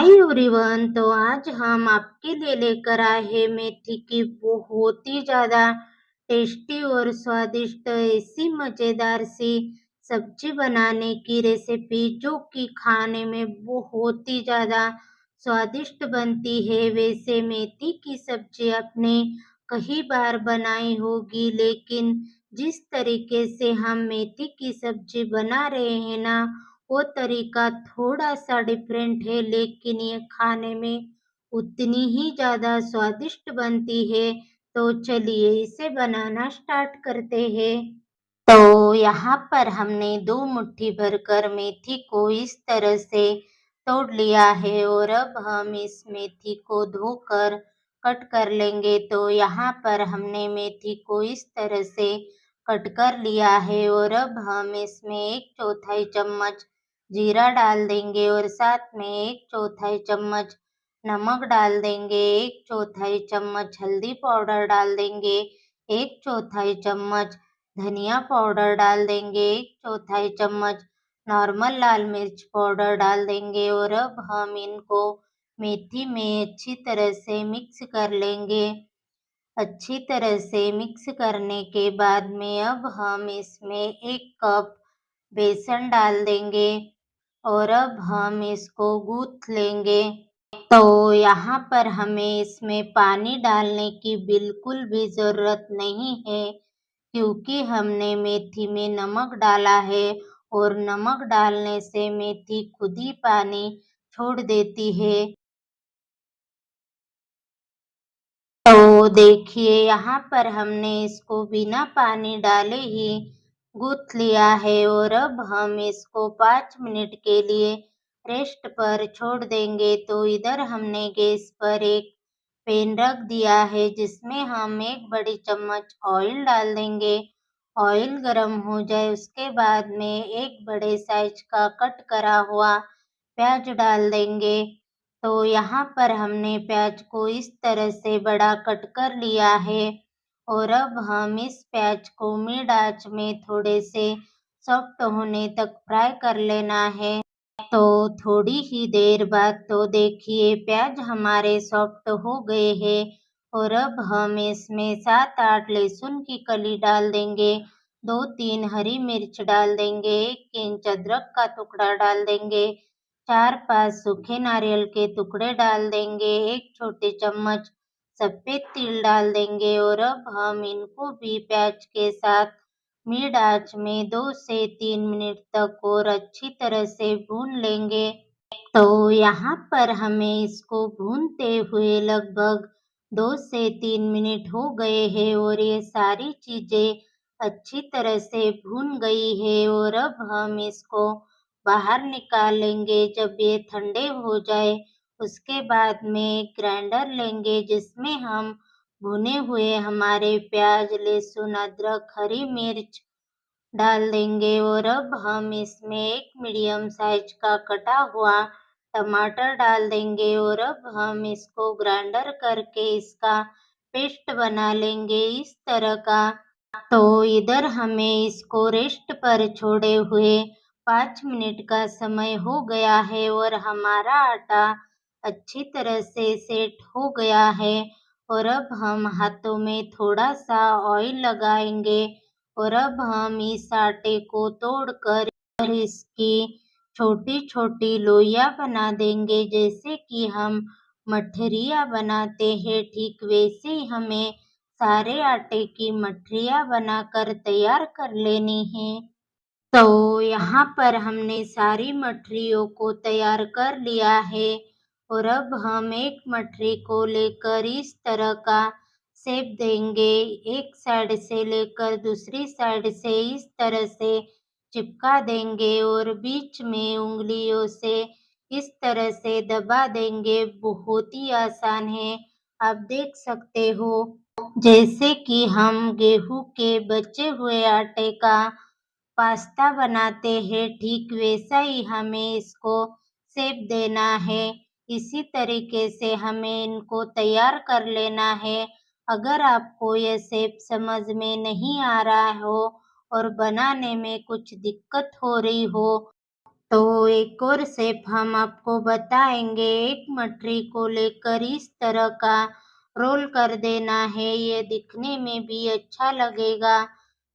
Hi everyone. तो आज हम आपके लिए लेकर आए हैं मेथी की बहुत ही ज़्यादा टेस्टी और स्वादिष्ट ऐसी मज़ेदार सी सब्जी बनाने की रेसिपी, जो कि खाने में बहुत ही ज़्यादा स्वादिष्ट बनती है। वैसे मेथी की सब्जी आपने कई बार बनाई होगी, लेकिन जिस तरीके से हम मेथी की सब्जी बना रहे हैं ना, वो तरीका थोड़ा-सा डिफरेंट है, लेकिन ये खाने में उतनी ही ज़्यादा स्वादिष्ट बनती है। तो चलिए इसे बनाना स्टार्ट करते हैं। तो यहाँ पर हमने 2 मुट्ठी भरकर मेथी को इस तरह से तोड़ लिया है, और अब हम इस मेथी को धोकर कट कर लेंगे। तो यहाँ पर हमने मेथी को इस तरह से कट कर लिया है, और अब हम इसमें 1/4 चम्मच जीरा डाल देंगे, और साथ में 1/4 चम्मच नमक डाल देंगे, 1/4 चम्मच हल्दी पाउडर डाल देंगे, 1/4 चम्मच धनिया पाउडर डाल देंगे, 1/4 चम्मच नॉर्मल लाल मिर्च पाउडर डाल देंगे, और अब हम इनको मेथी में अच्छी तरह से मिक्स कर लेंगे। अच्छी तरह से मिक्स करने के बाद में अब हम इसमें 1 कप बेसन डाल देंगे, और अब हम इसको गूँथ लेंगे। तो यहाँ पर हमें इसमें पानी डालने की बिल्कुल भी ज़रूरत नहीं है, क्योंकि हमने मेथी में नमक डाला है, और नमक डालने से मेथी खुद ही पानी छोड़ देती है। तो देखिए, यहाँ पर हमने इसको बिना पानी डाले ही गूँथ लिया है, और अब हम इसको 5 मिनट के लिए रेस्ट पर छोड़ देंगे। तो इधर हमने गैस पर एक पैन रख दिया है, जिसमें हम 1 बड़ी चम्मच ऑयल डाल देंगे। ऑयल गरम हो जाए उसके बाद में 1 बड़े साइज का कट करा हुआ प्याज डाल देंगे। तो यहाँ पर हमने प्याज को इस तरह से बड़ा कट कर लिया है, और अब हम इस प्याज को मिड आंच में थोड़े से सॉफ्ट होने तक फ्राई कर लेना है। तो थोड़ी ही देर बाद तो देखिए, प्याज हमारे सॉफ्ट हो गए हैं, और अब हम इसमें 7-8 लहसुन की कली डाल देंगे, 2-3 हरी मिर्च डाल देंगे, 1 इंच अदरक का टुकड़ा डाल देंगे, 4-5 सूखे नारियल के टुकड़े डाल देंगे, 1 छोटी चम्मच सफ़ेद तिल डाल देंगे, और अब हम इनको भी प्याज के साथ मिड आंच में 2 से 3 मिनट तक और अच्छी तरह से भून लेंगे। तो यहाँ पर हमें इसको भूनते हुए लगभग 2 से 3 मिनट हो गए हैं, और ये सारी चीज़ें अच्छी तरह से भून गई है, और अब हम इसको बाहर निकाल लेंगे। जब ये ठंडे हो जाए उसके बाद में एक ग्राइंडर लेंगे, जिसमें हम भुने हुए हमारे प्याज, लहसुन, अदरक, हरी मिर्च डाल देंगे, और अब हम इसमें 1 मीडियम साइज का कटा हुआ टमाटर डाल देंगे, और अब हम इसको ग्राइंडर करके इसका पेस्ट बना लेंगे इस तरह का। तो इधर हमें इसको रेस्ट पर छोड़े हुए 5 मिनट का समय हो गया है, और हमारा आटा अच्छी तरह से सेट हो गया है, और अब हम हाथों में थोड़ा-सा ऑयल लगाएँगे, और अब हम इस आटे को तोड़कर इसकी छोटी-छोटी लोइयाँ बना देंगे। जैसे कि हम मठरियाँ बनाते हैं, ठीक वैसे ही हमें सारे आटे की मठरियाँ बनाकर तैयार कर लेनी है। तो यहाँ पर हमने सारी मठरियों को तैयार कर लिया है, और अब हम एक मठरी को लेकर इस तरह का शेप देंगे। एक साइड से लेकर दूसरी साइड से इस तरह से चिपका देंगे, और बीच में उंगलियों से इस तरह से दबा देंगे। बहुत ही आसान है, आप देख सकते हो। जैसे कि हम गेहूं के बचे हुए आटे का पास्ता बनाते हैं, ठीक वैसा ही हमें इसको शेप देना है। इसी तरीके से हमें इनको तैयार कर लेना है। अगर आपको यह शेप समझ में नहीं आ रहा हो और बनाने में कुछ दिक्कत हो रही हो, तो एक और शेप हम आपको बताएंगे। एक मटरी को लेकर इस तरह का रोल कर देना है, ये दिखने में भी अच्छा लगेगा।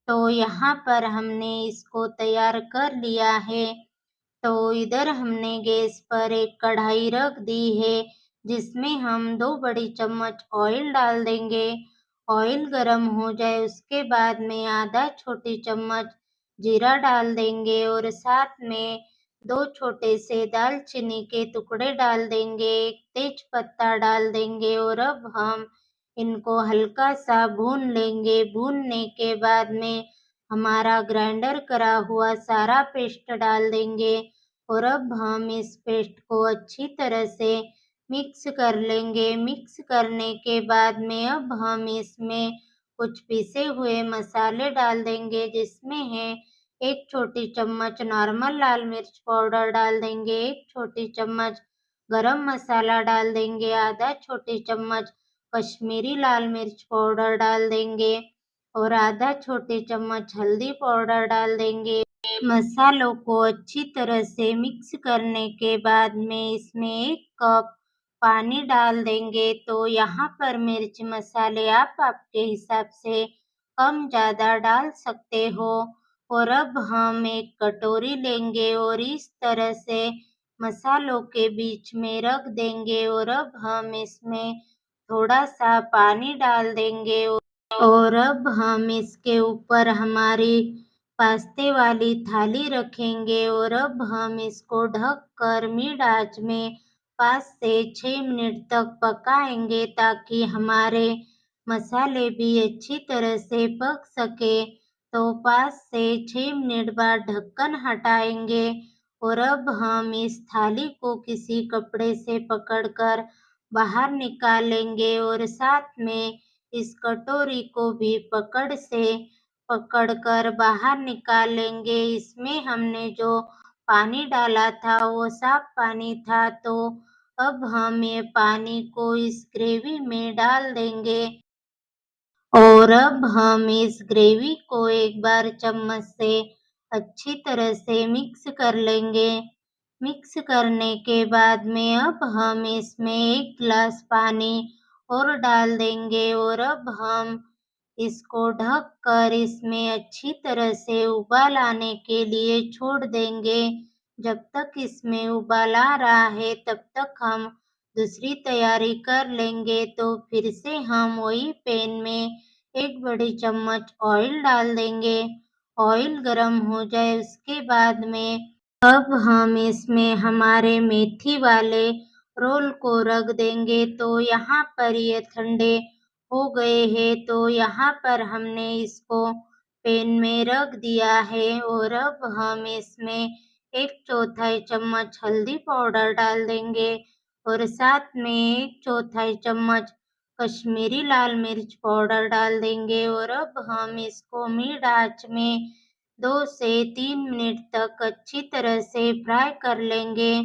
तो यहाँ पर हमने इसको तैयार कर लिया है। तो इधर हमने गैस पर एक कढ़ाई रख दी है, जिसमें हम 2 बड़ी चम्मच ऑयल डाल देंगे। ऑयल गरम हो जाए उसके बाद में आधा छोटी चम्मच जीरा डाल देंगे और साथ में 2 छोटे से दालचीनी के टुकड़े डाल देंगे, एक तेज पत्ता डाल देंगे और अब हम इनको हल्का सा भून लेंगे। भूनने के बाद में हमारा ग्राइंडर करा हुआ सारा पेस्ट डाल देंगे और अब हम इस पेस्ट को अच्छी तरह से मिक्स कर लेंगे। मिक्स करने के बाद में अब हम इसमें कुछ पिसे हुए मसाले डाल देंगे, जिसमें है 1 छोटी चम्मच नॉर्मल लाल मिर्च पाउडर डाल देंगे, 1 छोटी चम्मच गरम मसाला डाल देंगे, आधा छोटी चम्मच कश्मीरी लाल मिर्च पाउडर डाल देंगे और आधा छोटी चम्मच हल्दी पाउडर डाल देंगे। मसालों को अच्छी तरह से मिक्स करने के बाद में इसमें 1 कप पानी डाल देंगे। तो यहाँ पर मिर्च मसाले आप आपके हिसाब से कम ज़्यादा डाल सकते हो। और अब हम एक कटोरी लेंगे और इस तरह से मसालों के बीच में रख देंगे और अब हम इसमें थोड़ा-सा पानी डाल देंगे और अब हम इसके ऊपर हमारी पास्ते वाली थाली रखेंगे और अब हम इसको ढककर मिड आंच में 5 से 6 मिनट तक पकाएंगे, ताकि हमारे मसाले भी अच्छी तरह से पक सके। तो 5 से 6 मिनट बाद ढक्कन हटाएंगे और अब हम इस थाली को किसी कपड़े से पकड़कर बाहर निकालेंगे और साथ में इस कटोरी को भी पकड़कर बाहर निकालेंगे। इसमें हमने जो पानी डाला था वो साफ पानी था, तो अब हम ये पानी को इस ग्रेवी में डाल देंगे और अब हम इस ग्रेवी को एक बार चम्मच से अच्छी तरह से मिक्स कर लेंगे। मिक्स करने के बाद में अब हम इसमें 1 गिलास पानी और डाल देंगे और अब हम इसको ढककर इसमें अच्छी तरह से उबाल आने के लिए छोड़ देंगे। जब तक इसमें उबाल आ रहा है तब तक हम दूसरी तैयारी कर लेंगे। तो फिर से हम वही पैन में 1 बड़ी चम्मच ऑयल डाल देंगे। ऑयल गरम हो जाए उसके बाद में अब हम इसमें हमारे मेथी वाले रोल को रख देंगे। तो यहाँ पर ये ठंडे हो गए हैं, तो यहाँ पर हमने इसको पैन में रख दिया है और अब हम इसमें 1/4 चम्मच हल्दी पाउडर डाल देंगे और साथ में 1/4 चम्मच कश्मीरी लाल मिर्च पाउडर डाल देंगे और अब हम इसको मिड आंच में 2 से 3 मिनट तक अच्छी तरह से फ्राई कर लेंगे।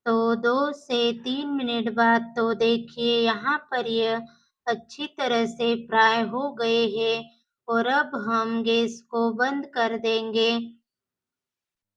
तो 2 से 3 मिनट बाद तो देखिए यहाँ पर यह अच्छी तरह से फ्राई हो गए हैं और अब हम गैस को बंद कर देंगे।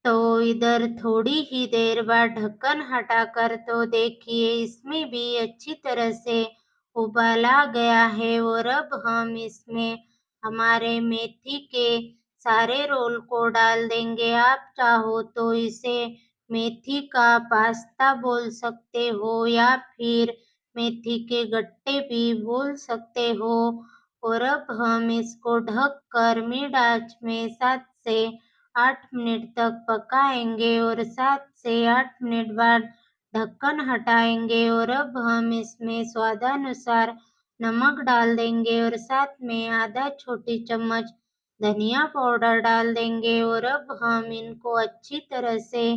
तो इधर थोड़ी ही देर बाद ढक्कन हटाकर तो देखिए इसमें भी अच्छी तरह से उबाल आ गया है और अब हम इसमें हमारे मेथी के सारे रोल को डाल देंगे। आप चाहो तो इसे मेथी का पास्ता बोल सकते हो या फिर मेथी के गट्टे भी बोल सकते हो। और अब हम इसको ढककर मिड आंच में 7 से 8 मिनट तक पकाएंगे और 7 से 8 मिनट बाद ढक्कन हटाएंगे और अब हम इसमें स्वादानुसार नमक डाल देंगे और साथ में आधा छोटी चम्मच धनिया पाउडर डाल देंगे और अब हम इनको अच्छी तरह से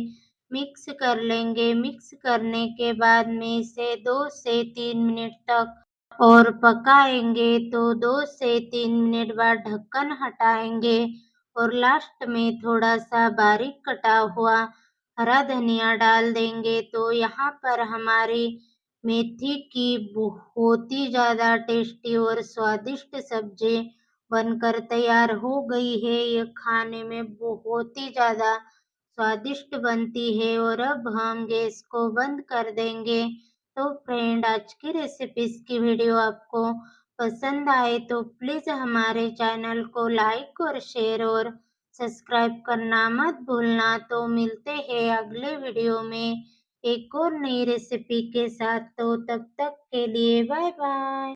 मिक्स कर लेंगे। मिक्स करने के बाद में इसे 2 से 3 मिनट तक और पकाएंगे। तो 2 से 3 मिनट बाद ढक्कन हटाएंगे और लास्ट में थोड़ा-सा बारीक कटा हुआ हरा धनिया डाल देंगे। तो यहाँ पर हमारी मेथी की बहुत ही ज़्यादा टेस्टी और स्वादिष्ट सब्ज़ी बनकर तैयार हो गई है। ये खाने में बहुत ही ज़्यादा स्वादिष्ट बनती है। और अब हम गैस को बंद कर देंगे। तो फ्रेंड, आज की रेसिपीज़ की वीडियो आपको पसंद आए तो प्लीज़ हमारे चैनल को लाइक और शेयर और सब्सक्राइब करना मत भूलना। तो मिलते हैं अगले वीडियो में एक और नई रेसिपी के साथ। तो तब तक के लिए बाय बाय।